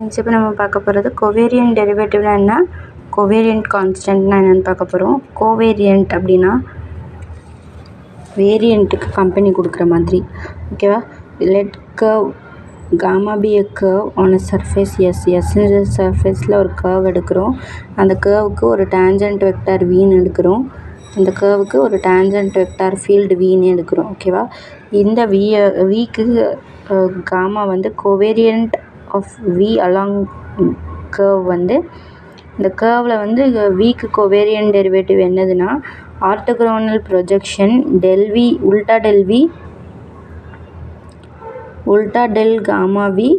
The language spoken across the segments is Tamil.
இப்போ நம்ம பார்க்க போகிறது கோவேரியன்ட் டெரிவேட்டிவ்னா என்ன, கோவேரியன்ட் கான்ஸ்டன்ட்னா என்னென்னு பார்க்க போகிறோம். கோவேரியன்ட் அப்படின்னா வேரியண்ட்டுக்கு கம்பெனி கொடுக்குற மாதிரி, ஓகேவா. Let curve gamma be a curve on a surface எஸ்ன்ற சர்ஃபேஸில் ஒரு கர்வ் எடுக்கிறோம். அந்த கர்வுக்கு ஒரு டேஞ்சன்ட் வெக்டார் வீன்னு எடுக்கிறோம். அந்த கர்வுக்கு ஒரு டேஞ்சன்ட் வெக்டார் ஃபீல்டு வீன்னு எடுக்கிறோம், ஓகேவா. இந்த வீக்கு காமா வந்து covariant of v along curve வந்து இந்த கர்வில் வந்து விக்கு கோவேரியன்ட் டெரிவேட்டிவ் என்னதுன்னா ஆர்த்தோகோனல் ப்ரொஜெக்ஷன் டெல் வி உல்டா del gamma v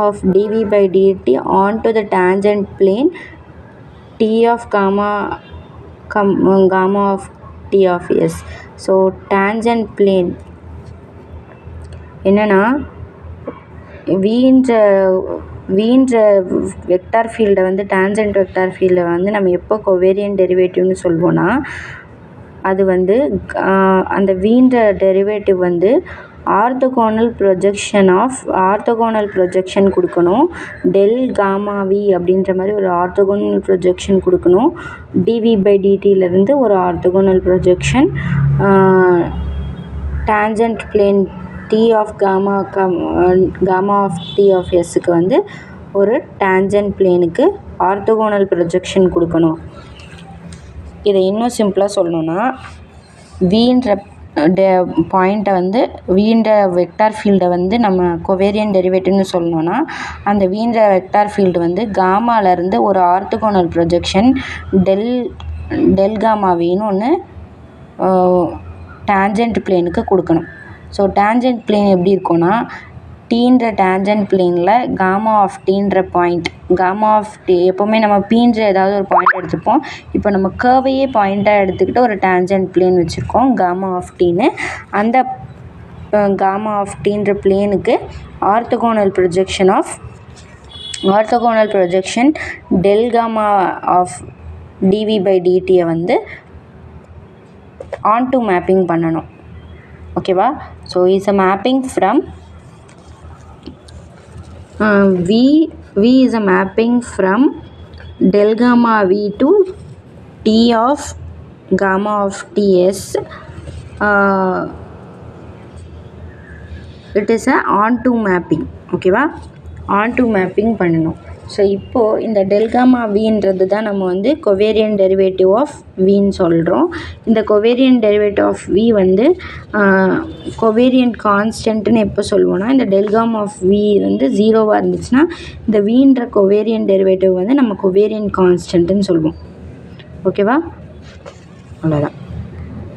of dv by dt onto the tangent plane T of gamma of T of S. So tangent plane என்னென்னா வீன்ற வெக்டார் ஃபீல்டை வந்து டேஞ்சன்ட் வெக்டார் ஃபீல்டை வந்து நம்ம எப்போ கோவேரியன்ட் டெரிவேட்டிவ்னு சொல்வோன்னா அது வந்து அந்த வீன்ற டெரிவேட்டிவ் வந்து ஆர்த்தோகோனல் ப்ரொஜெக்ஷன் கொடுக்கணும். டெல் காமா வி அப்படின்ற மாதிரி ஒரு ஆர்த்தோகோனல் ப்ரொஜெக்ஷன் கொடுக்கணும். டிவி பை டிடியிலேருந்து ஒரு orthogonal projection tangent plane T of gamma of T of எஸ்ஸுக்கு வந்து ஒரு டேஞ்சன்ட் பிளேனுக்கு ஆர்த்தோகோனல் ப்ரொஜெக்ஷன் கொடுக்கணும். இதை இன்னும் சிம்பிளாக சொல்லணுன்னா வீன்ற பாயிண்ட்டை வந்து வீன்ற வெக்டார் ஃபீல்டை வந்து நம்ம கோவேரியன்ட் டெரிவேட்டிவ்னு சொல்லணுன்னா அந்த வீன்ற வெக்டார் ஃபீல்டு வந்து காமாலேருந்து ஒரு ஆர்த்தோகோனல் ப்ரொஜெக்ஷன் டெல் காமா வின்னு ஒன்று டேஞ்சன்ட் பிளேனுக்கு கொடுக்கணும். ஸோ டேஞ்சன்ட் பிளேன் எப்படி இருக்கும்னா டீன்ற டேஞ்சன்ட் பிளேனில் காமா ஆஃப் டீன்ற பாயிண்ட் காமா ஆஃப் டி எப்போவுமே நம்ம பீன்ற ஏதாவது ஒரு பாயிண்ட் எடுத்துப்போம். இப்போ நம்ம கர்வையே பாயிண்ட்டாக எடுத்துக்கிட்டு ஒரு டேஞ்சன்ட் பிளேன் வச்சுருக்கோம் காமா ஆஃப் டீன்னு. அந்த காமா ஆஃப் டீன்ற பிளேனுக்கு orthogonal projection del gamma of dv by டிடியை வந்து ஆன்டு மேப்பிங் பண்ணணும், ஓகேவா. So is a mapping from V is a mapping from del gamma V to T of gamma of Ts. It is a onto mapping, ஓகேவா. onto mapping பண்ணணும். ஸோ இப்போது இந்த டெல் காமா வின்றது தான் நம்ம வந்து கோவேரியன்ட் டெரிவேட்டிவ் ஆஃப் வின்னு சொல்கிறோம். இந்த கோவேரியன்ட் டெரிவேட்டிவ் ஆஃப் வி வந்து கோவேரியன்ட் கான்ஸ்டன்ட்னு எப்போ சொல்லுவோன்னா இந்த டெல் காமா ஆஃப் வி வந்து 0வாக இருந்துச்சுன்னா இந்த வின்ற கோவேரியன்ட் டெரிவேட்டிவ் வந்து நம்ம கோவேரியன்ட் கான்ஸ்டன்ட்னு சொல்லுவோம், ஓகேவா. அவ்வளோதான்.